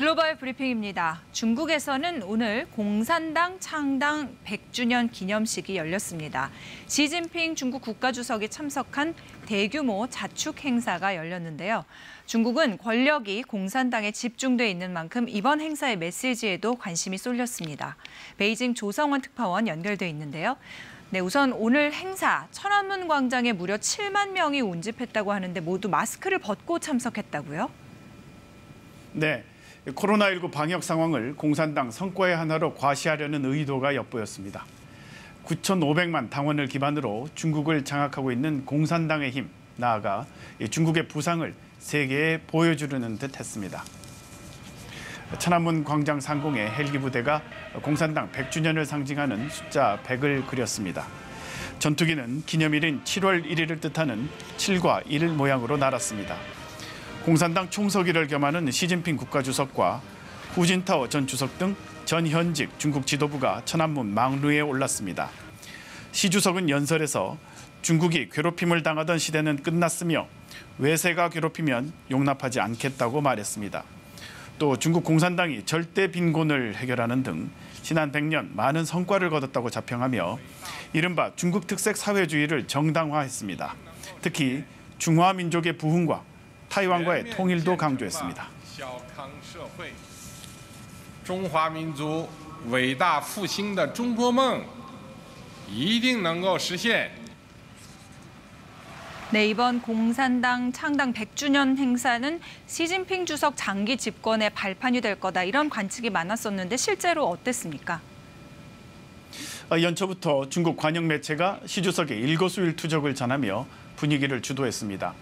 글로벌 브리핑입니다. 중국에서는 오늘 공산당 창당 100주년 기념식이 열렸습니다. 시진핑 중국 국가주석이 참석한 대규모 자축 행사가 열렸는데요. 중국은 권력이 공산당에 집중돼 있는 만큼 이번 행사의 메시지에도 관심이 쏠렸습니다. 베이징 조성원 특파원 연결돼 있는데요. 네, 우선 오늘 행사 천안문 광장에 무려 7만 명이 운집했다고 하는데 모두 마스크를 벗고 참석했다고요? 네, 코로나19 방역 상황을 공산당 성과의 하나로 과시하려는 의도가 엿보였습니다. 9,500만 당원을 기반으로 중국을 장악하고 있는 공산당의 힘, 나아가 중국의 부상을 세계에 보여주려는 듯 했습니다. 천안문 광장 상공에 헬기 부대가 공산당 100주년을 상징하는 숫자 100을 그렸습니다. 전투기는 기념일인 7월 1일을 뜻하는 7과 1 모양으로 날았습니다. 공산당 총서기를 겸하는 시진핑 국가주석과 후진타오 전 주석 등 전현직 중국 지도부가 천안문 망루에 올랐습니다. 시 주석은 연설에서 중국이 괴롭힘을 당하던 시대는 끝났으며 외세가 괴롭히면 용납하지 않겠다고 말했습니다. 또 중국 공산당이 절대 빈곤을 해결하는 등 지난 100년 많은 성과를 거뒀다고 자평하며 이른바 중국 특색 사회주의를 정당화했습니다. 특히 중화 민족의 부흥과 타이완과의 통일도 강조했습니다. 中华民族伟大复兴的中国梦一定能够实现。 네, 이번 공산당 창당 100주년 행사는 시진핑 주석 장기 집권의 발판이 될 거다 이런 관측이 많았었는데 실제로 어땠습니까? 연초부터 중국 관영 매체가 시 주석의 일거수일투족을 전하며 분위기를 주도했습니다.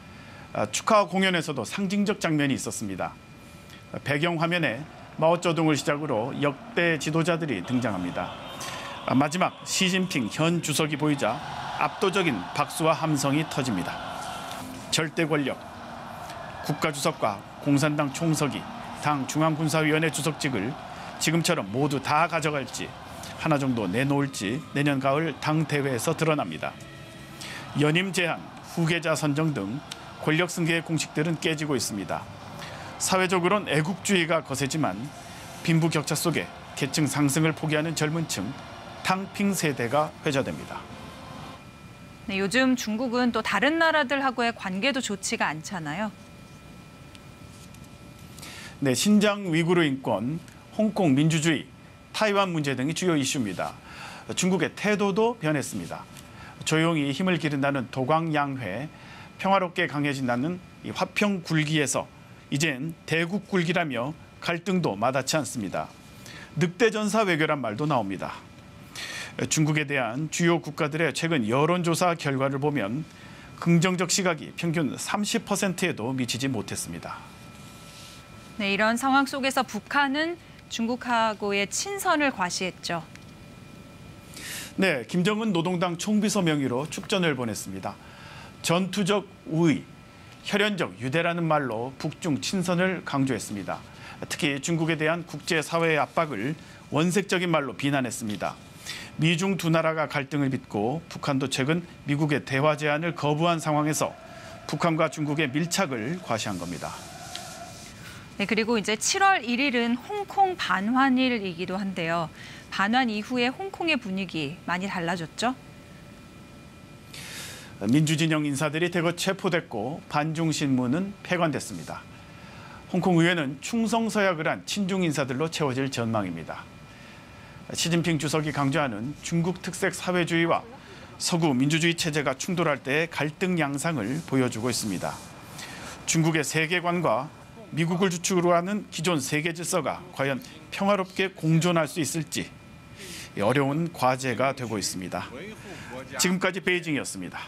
축하 공연에서도 상징적 장면이 있었습니다. 배경 화면에 마오쩌둥을 시작으로 역대 지도자들이 등장합니다. 마지막 시진핑 현 주석이 보이자 압도적인 박수와 함성이 터집니다. 절대 권력, 국가주석과 공산당 총서기, 당 중앙군사위원회 주석직을 지금처럼 모두 다 가져갈지 하나 정도 내놓을지 내년 가을 당 대회에서 드러납니다. 연임 제한, 후계자 선정 등 권력 승계의 공식들은 깨지고 있습니다. 사회적으로는 애국주의가 거세지만 빈부격차 속에 계층 상승을 포기하는 젊은 층, 탕핑 세대가 회자됩니다. 네, 요즘 중국은 또 다른 나라들하고의 관계도 좋지가 않잖아요. 네, 신장 위구르 인권, 홍콩 민주주의, 타이완 문제 등이 주요 이슈입니다. 중국의 태도도 변했습니다. 조용히 힘을 기른다는 도광양회, 평화롭게 강해진다는 이 화평 굴기에서 이젠 대국 굴기라며 갈등도 마다치 않습니다. 늑대 전사 외교란 말도 나옵니다. 중국에 대한 주요 국가들의 최근 여론조사 결과를 보면 긍정적 시각이 평균 30%에도 미치지 못했습니다. 네, 이런 상황 속에서 북한은 중국하고의 친선을 과시했죠. 네, 김정은 노동당 총비서 명의로 축전을 보냈습니다. 전투적 우위, 혈연적 유대라는 말로 북중 친선을 강조했습니다. 특히 중국에 대한 국제사회의 압박을 원색적인 말로 비난했습니다. 미중 두 나라가 갈등을 빚고 북한도 최근 미국의 대화 제안을 거부한 상황에서 북한과 중국의 밀착을 과시한 겁니다. 네, 그리고 이제 7월 1일은 홍콩 반환일이기도 한데요. 반환 이후에 홍콩의 분위기 많이 달라졌죠? 민주진영 인사들이 대거 체포됐고 반중 신문은 폐관됐습니다. 홍콩 의회는 충성서약을 한 친중 인사들로 채워질 전망입니다. 시진핑 주석이 강조하는 중국 특색 사회주의와 서구 민주주의 체제가 충돌할 때의 갈등 양상을 보여주고 있습니다. 중국의 세계관과 미국을 주축으로 하는 기존 세계 질서가 과연 평화롭게 공존할 수 있을지 어려운 과제가 되고 있습니다. 지금까지 베이징이었습니다.